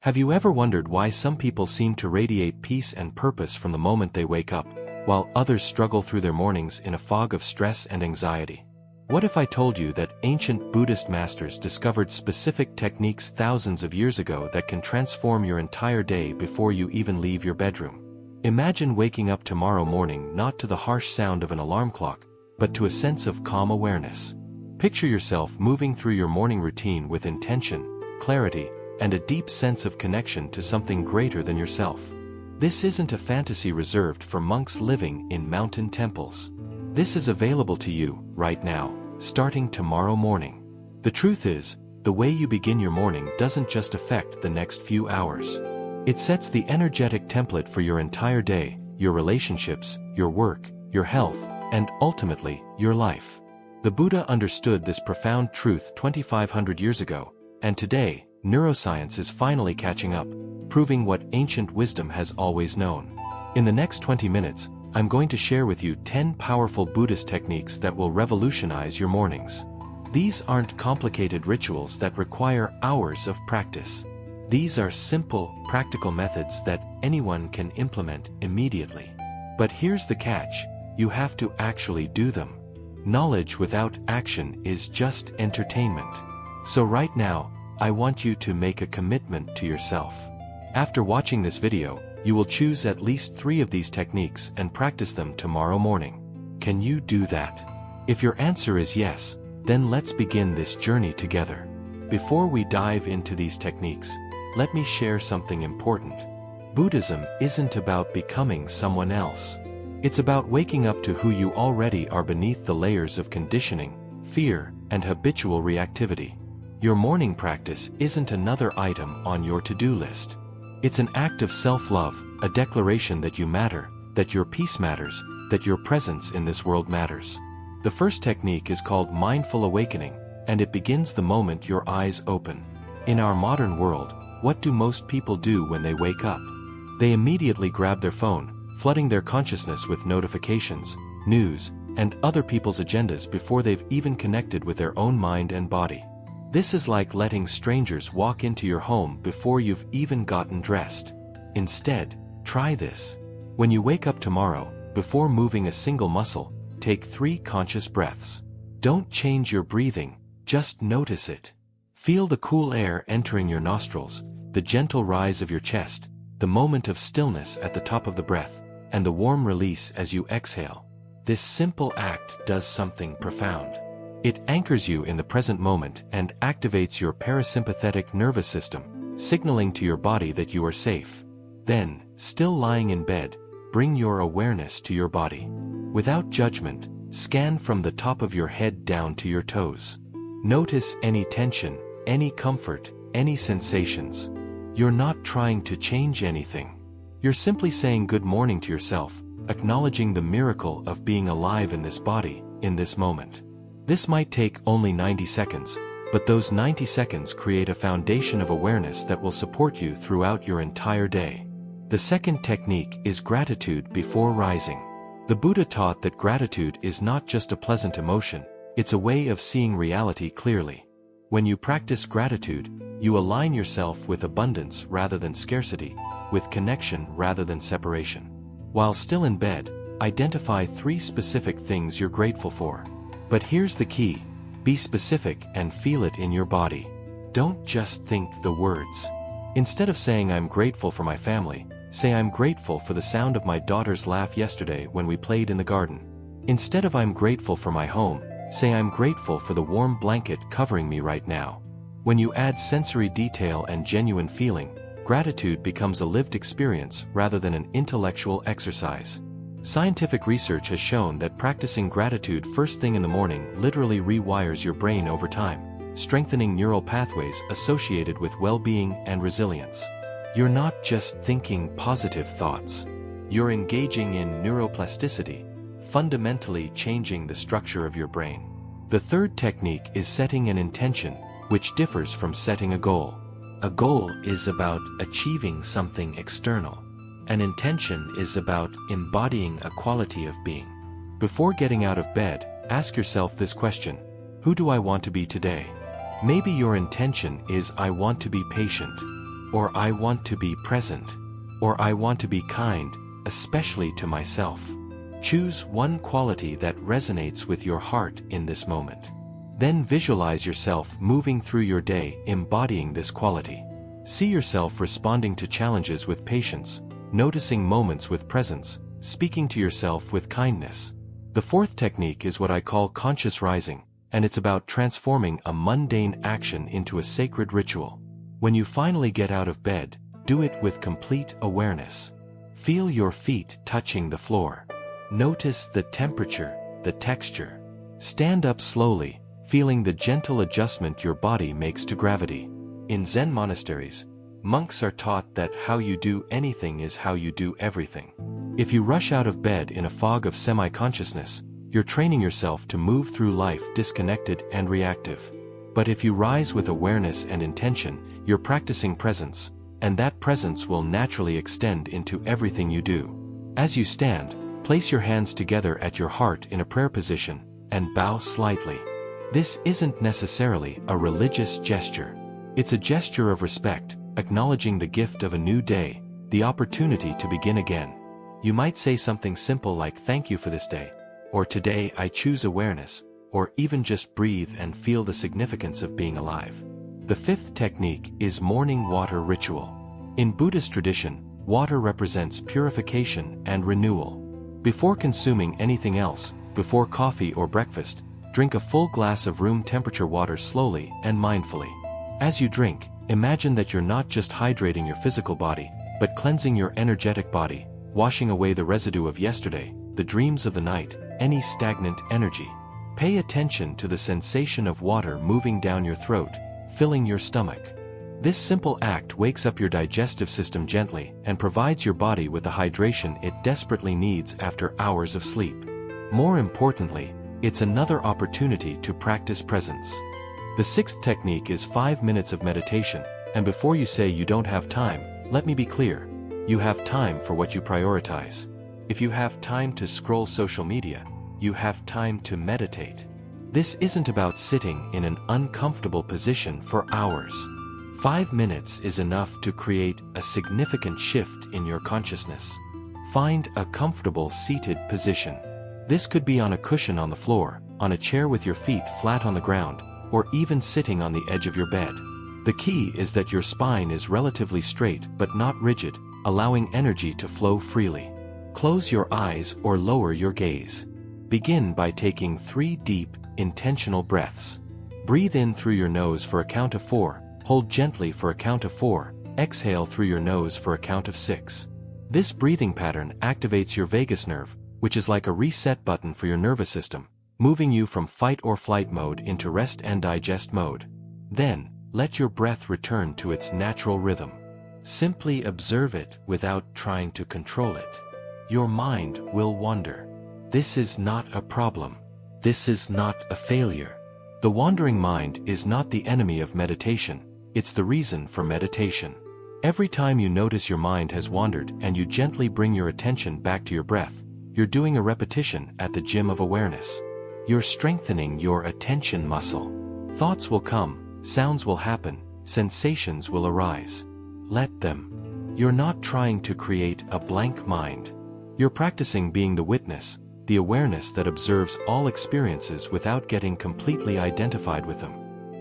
Have you ever wondered why some people seem to radiate peace and purpose from the moment they wake up, while others struggle through their mornings in a fog of stress and anxiety? What if I told you that ancient Buddhist masters discovered specific techniques thousands of years ago that can transform your entire day before you even leave your bedroom? Imagine waking up tomorrow morning not to the harsh sound of an alarm clock, but to a sense of calm awareness. Picture yourself moving through your morning routine with intention, clarity, and a deep sense of connection to something greater than yourself. This isn't a fantasy reserved for monks living in mountain temples. This is available to you, right now, starting tomorrow morning. The truth is, the way you begin your morning doesn't just affect the next few hours. It sets the energetic template for your entire day, your relationships, your work, your health, and ultimately, your life. The Buddha understood this profound truth 2,500 years ago, and today, neuroscience is finally catching up, proving what ancient wisdom has always known. In the next 20 minutes, I'm going to share with you 10 powerful Buddhist techniques that will revolutionize your mornings. These aren't complicated rituals that require hours of practice. These are simple, practical methods that anyone can implement immediately. But here's the catch: you have to actually do them. Knowledge without action is just entertainment. So right now, I want you to make a commitment to yourself. After watching this video, you will choose at least 3 of these techniques and practice them tomorrow morning. Can you do that? If your answer is yes, then let's begin this journey together. Before we dive into these techniques, let me share something important. Buddhism isn't about becoming someone else. It's about waking up to who you already are beneath the layers of conditioning, fear, and habitual reactivity. Your morning practice isn't another item on your to-do list. It's an act of self-love, a declaration that you matter, that your peace matters, that your presence in this world matters. The first technique is called mindful awakening, and it begins the moment your eyes open. In our modern world, what do most people do when they wake up? They immediately grab their phone, flooding their consciousness with notifications, news, and other people's agendas before they've even connected with their own mind and body. This is like letting strangers walk into your home before you've even gotten dressed. Instead, try this. When you wake up tomorrow, before moving a single muscle, take 3 conscious breaths. Don't change your breathing, just notice it. Feel the cool air entering your nostrils, the gentle rise of your chest, the moment of stillness at the top of the breath, and the warm release as you exhale. This simple act does something profound. It anchors you in the present moment and activates your parasympathetic nervous system, signaling to your body that you are safe. Then, still lying in bed, bring your awareness to your body. Without judgment, scan from the top of your head down to your toes. Notice any tension, any comfort, any sensations. You're not trying to change anything. You're simply saying good morning to yourself, acknowledging the miracle of being alive in this body, in this moment. This might take only 90 seconds, but those 90 seconds create a foundation of awareness that will support you throughout your entire day. The second technique is gratitude before rising. The Buddha taught that gratitude is not just a pleasant emotion, it's a way of seeing reality clearly. When you practice gratitude, you align yourself with abundance rather than scarcity, with connection rather than separation. While still in bed, identify 3 specific things you're grateful for. But here's the key: be specific and feel it in your body. Don't just think the words. Instead of saying I'm grateful for my family, say I'm grateful for the sound of my daughter's laugh yesterday when we played in the garden. Instead of I'm grateful for my home, say I'm grateful for the warm blanket covering me right now. When you add sensory detail and genuine feeling, gratitude becomes a lived experience rather than an intellectual exercise. Scientific research has shown that practicing gratitude first thing in the morning literally rewires your brain over time, strengthening neural pathways associated with well-being and resilience. You're not just thinking positive thoughts. You're engaging in neuroplasticity, fundamentally changing the structure of your brain. The third technique is setting an intention, which differs from setting a goal. A goal is about achieving something external. An intention is about embodying a quality of being. Before getting out of bed, ask yourself this question: who do I want to be today? Maybe your intention is I want to be patient. or I want to be present, or I want to be kind, especially to myself. Choose one quality that resonates with your heart in this moment. Then visualize yourself moving through your day embodying this quality. See yourself responding to challenges with patience, noticing moments with presence, speaking to yourself with kindness. The fourth technique is what I call conscious rising, and it's about transforming a mundane action into a sacred ritual. When you finally get out of bed, do it with complete awareness. Feel your feet touching the floor. Notice the temperature, the texture. Stand up slowly, feeling the gentle adjustment your body makes to gravity. In Zen monasteries, monks are taught that how you do anything is how you do everything. If you rush out of bed in a fog of semi-consciousness, you're training yourself to move through life disconnected and reactive. But if you rise with awareness and intention, you're practicing presence, and that presence will naturally extend into everything you do. As you stand, place your hands together at your heart in a prayer position, and bow slightly. This isn't necessarily a religious gesture. It's a gesture of respect, acknowledging the gift of a new day, the opportunity to begin again. You might say something simple like "Thank you for this day," or "Today I choose awareness," or even just breathe and feel the significance of being alive. The fifth technique is morning water ritual. In Buddhist tradition, water represents purification and renewal. Before consuming anything else, before coffee or breakfast, drink a full glass of room temperature water slowly and mindfully. As you drink, imagine that you're not just hydrating your physical body, but cleansing your energetic body, washing away the residue of yesterday, the dreams of the night, any stagnant energy. Pay attention to the sensation of water moving down your throat, filling your stomach. This simple act wakes up your digestive system gently and provides your body with the hydration it desperately needs after hours of sleep. More importantly, it's another opportunity to practice presence. The sixth technique is 5 minutes of meditation, and before you say you don't have time, let me be clear. You have time for what you prioritize. If you have time to scroll social media, you have time to meditate. This isn't about sitting in an uncomfortable position for hours. 5 minutes is enough to create a significant shift in your consciousness. Find a comfortable seated position. This could be on a cushion on the floor, on a chair with your feet flat on the ground, or even sitting on the edge of your bed. The key is that your spine is relatively straight but not rigid, allowing energy to flow freely. Close your eyes or lower your gaze. Begin by taking 3 deep, intentional breaths. Breathe in through your nose for a count of 4, hold gently for a count of 4, exhale through your nose for a count of 6. This breathing pattern activates your vagus nerve, which is like a reset button for your nervous system, moving you from fight or flight mode into rest and digest mode. Then, let your breath return to its natural rhythm. Simply observe it without trying to control it. Your mind will wander. This is not a problem. This is not a failure. The wandering mind is not the enemy of meditation, it's the reason for meditation. Every time you notice your mind has wandered and you gently bring your attention back to your breath, you're doing a repetition at the gym of awareness. You're strengthening your attention muscle. Thoughts will come, sounds will happen, sensations will arise. Let them. You're not trying to create a blank mind. You're practicing being the witness, the awareness that observes all experiences without getting completely identified with them.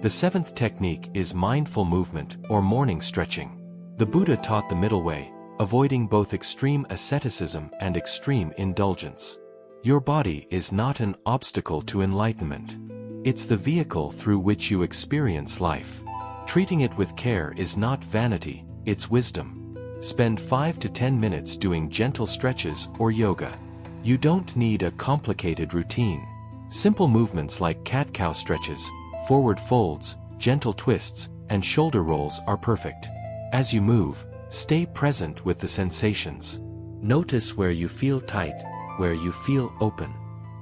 The seventh technique is mindful movement or morning stretching. The Buddha taught the middle way, avoiding both extreme asceticism and extreme indulgence. Your body is not an obstacle to enlightenment. It's the vehicle through which you experience life. Treating it with care is not vanity, it's wisdom. Spend 5 to 10 minutes doing gentle stretches or yoga. You don't need a complicated routine. Simple movements like cat-cow stretches, forward folds, gentle twists, and shoulder rolls are perfect. As you move, stay present with the sensations. Notice where you feel tight, where you feel open.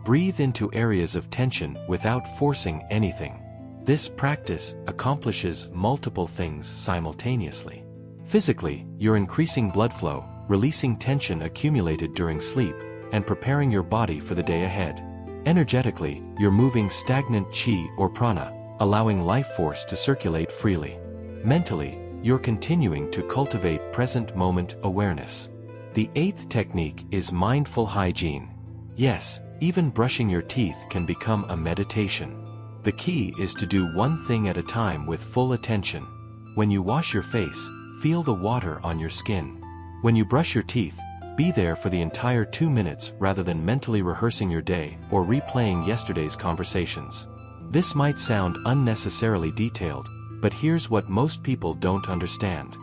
Breathe into areas of tension without forcing anything. This practice accomplishes multiple things simultaneously. Physically, you're increasing blood flow, releasing tension accumulated during sleep, and preparing your body for the day ahead. Energetically, you're moving stagnant chi or prana, allowing life force to circulate freely. Mentally, you're continuing to cultivate present moment awareness. The 8th technique is mindful hygiene. Yes, even brushing your teeth can become a meditation. The key is to do one thing at a time with full attention. When you wash your face, feel the water on your skin. When you brush your teeth, be there for the entire 2 minutes rather than mentally rehearsing your day or replaying yesterday's conversations. This might sound unnecessarily detailed, but here's what most people don't understand.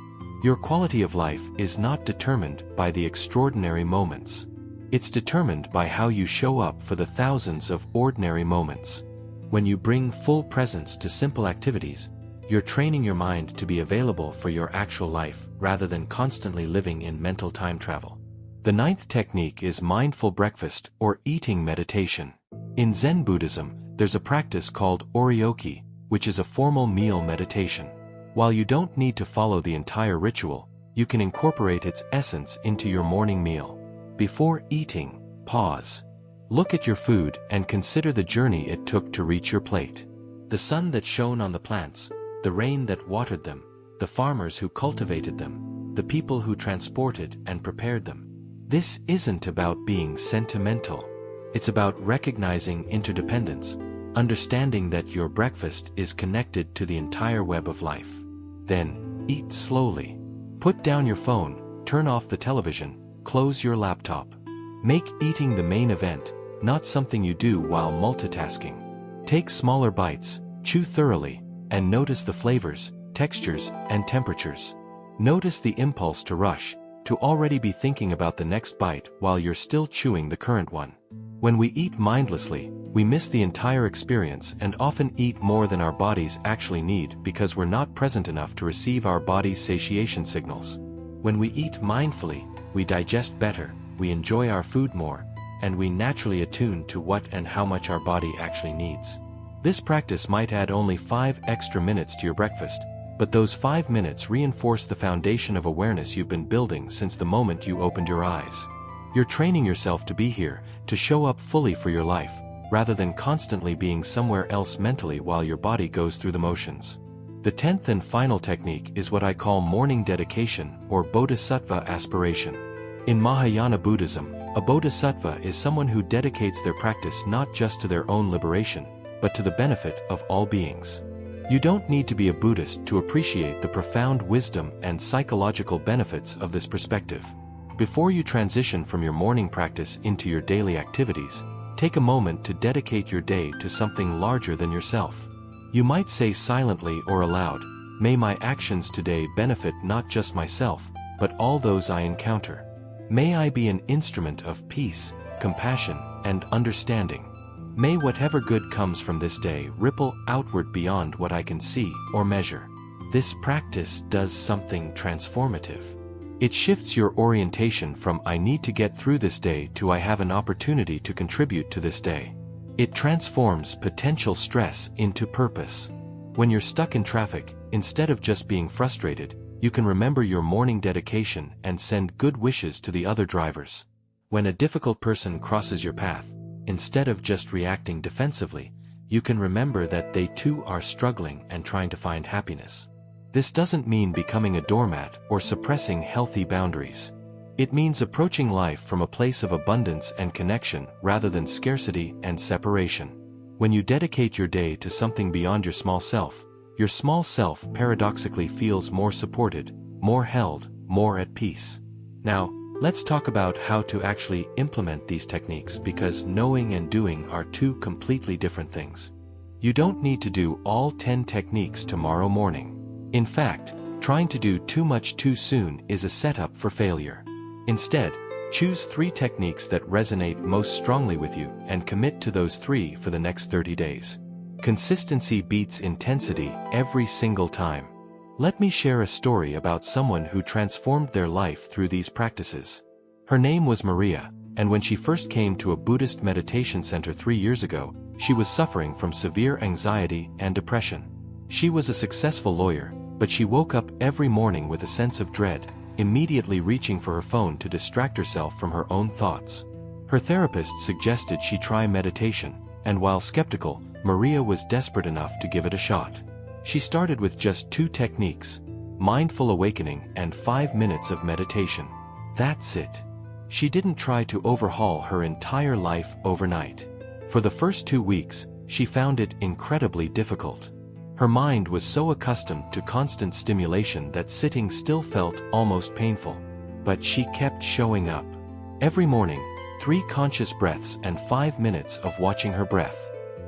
Your quality of life is not determined by the extraordinary moments. It's determined by how you show up for the thousands of ordinary moments. When you bring full presence to simple activities, you're training your mind to be available for your actual life rather than constantly living in mental time travel. The 9th technique is mindful breakfast or eating meditation. In Zen Buddhism, there's a practice called oryoki, which is a formal meal meditation. While you don't need to follow the entire ritual, you can incorporate its essence into your morning meal. Before eating, pause. Look at your food and consider the journey it took to reach your plate. The sun that shone on the plants, the rain that watered them, the farmers who cultivated them, the people who transported and prepared them. This isn't about being sentimental. It's about recognizing interdependence, understanding that your breakfast is connected to the entire web of life. Then, eat slowly. Put down your phone, turn off the television, close your laptop. Make eating the main event, not something you do while multitasking. Take smaller bites, chew thoroughly, and notice the flavors, textures, and temperatures. Notice the impulse to rush, to already be thinking about the next bite while you're still chewing the current one. When we eat mindlessly, we miss the entire experience and often eat more than our bodies actually need because we're not present enough to receive our body's satiation signals. When we eat mindfully, we digest better, we enjoy our food more, and we naturally attune to what and how much our body actually needs. This practice might add only 5 extra minutes to your breakfast, but those 5 minutes reinforce the foundation of awareness you've been building since the moment you opened your eyes. You're training yourself to be here, to show up fully for your life, rather than constantly being somewhere else mentally while your body goes through the motions. The 10th and final technique is what I call morning dedication or bodhisattva aspiration. In Mahayana Buddhism, a bodhisattva is someone who dedicates their practice not just to their own liberation, but to the benefit of all beings. You don't need to be a Buddhist to appreciate the profound wisdom and psychological benefits of this perspective. Before you transition from your morning practice into your daily activities, take a moment to dedicate your day to something larger than yourself. You might say silently or aloud, "May my actions today benefit not just myself, but all those I encounter. May I be an instrument of peace, compassion, and understanding. May whatever good comes from this day ripple outward beyond what I can see or measure." This practice does something transformative. It shifts your orientation from "I need to get through this day" to "I have an opportunity to contribute to this day." It transforms potential stress into purpose. When you're stuck in traffic, instead of just being frustrated, you can remember your morning dedication and send good wishes to the other drivers. When a difficult person crosses your path, instead of just reacting defensively, you can remember that they too are struggling and trying to find happiness. This doesn't mean becoming a doormat or suppressing healthy boundaries. It means approaching life from a place of abundance and connection rather than scarcity and separation. When you dedicate your day to something beyond your small self paradoxically feels more supported, more held, more at peace. Now, let's talk about how to actually implement these techniques, because knowing and doing are two completely different things. You don't need to do all 10 techniques tomorrow morning. In fact, trying to do too much too soon is a setup for failure. Instead, choose 3 techniques that resonate most strongly with you and commit to those 3 for the next 30 days. Consistency beats intensity every single time. Let me share a story about someone who transformed their life through these practices. Her name was Maria, and when she first came to a Buddhist meditation center 3 years ago, she was suffering from severe anxiety and depression. She was a successful lawyer, but she woke up every morning with a sense of dread, immediately reaching for her phone to distract herself from her own thoughts. Her therapist suggested she try meditation, and while skeptical, Maria was desperate enough to give it a shot. She started with just 2 techniques: mindful awakening, and 5 minutes of meditation. That's it. She didn't try to overhaul her entire life overnight. For the first 2 weeks, she found it incredibly difficult. Her mind was so accustomed to constant stimulation that sitting still felt almost painful. But she kept showing up. Every morning, 3 conscious breaths and 5 minutes of watching her breath.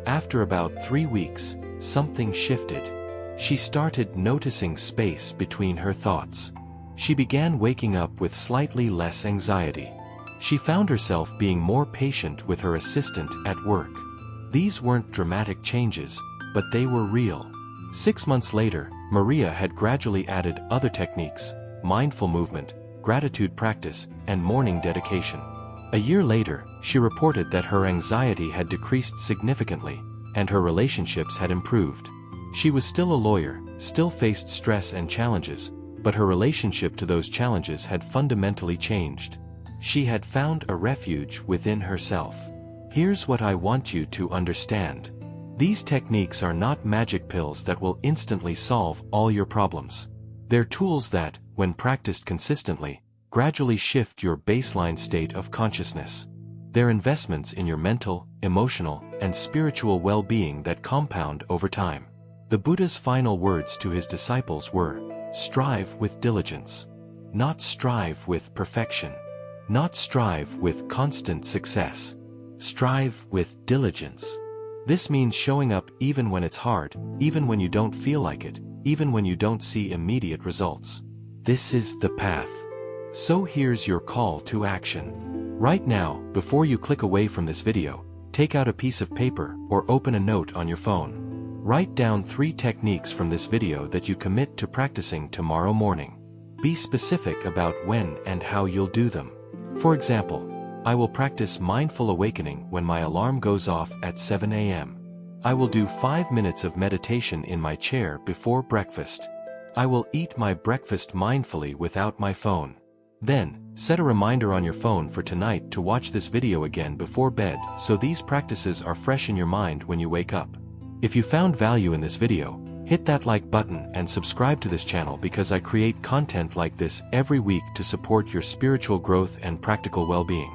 After about 3 weeks, something shifted. She started noticing space between her thoughts. She began waking up with slightly less anxiety. She found herself being more patient with her assistant at work. These weren't dramatic changes, but they were real. 6 months later, Maria had gradually added other techniques: mindful movement, gratitude practice, and morning dedication. A year later, she reported that her anxiety had decreased significantly, and her relationships had improved. She was still a lawyer, still faced stress and challenges, but her relationship to those challenges had fundamentally changed. She had found a refuge within herself. Here's what I want you to understand. These techniques are not magic pills that will instantly solve all your problems. They're tools that, when practiced consistently, gradually shift your baseline state of consciousness. They're investments in your mental, emotional, and spiritual well-being that compound over time. The Buddha's final words to his disciples were, "Strive with diligence." Not strive with perfection. Not strive with constant success. Strive with diligence. This means showing up even when it's hard, even when you don't feel like it, even when you don't see immediate results. This is the path. So here's your call to action. Right now, before you click away from this video, take out a piece of paper or open a note on your phone. Write down 3 techniques from this video that you commit to practicing tomorrow morning. Be specific about when and how you'll do them. For example, I will practice mindful awakening when my alarm goes off at 7 a.m. I will do 5 minutes of meditation in my chair before breakfast. I will eat my breakfast mindfully without my phone. Then, set a reminder on your phone for tonight to watch this video again before bed so these practices are fresh in your mind when you wake up. If you found value in this video, hit that like button and subscribe to this channel because I create content like this every week to support your spiritual growth and practical well-being.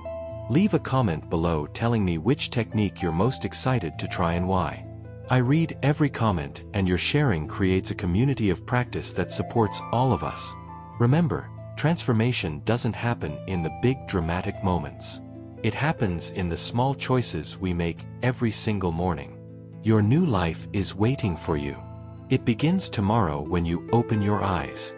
Leave a comment below telling me which technique you're most excited to try and why. I read every comment, and your sharing creates a community of practice that supports all of us. Remember, transformation doesn't happen in the big dramatic moments. It happens in the small choices we make every single morning. Your new life is waiting for you. It begins tomorrow when you open your eyes.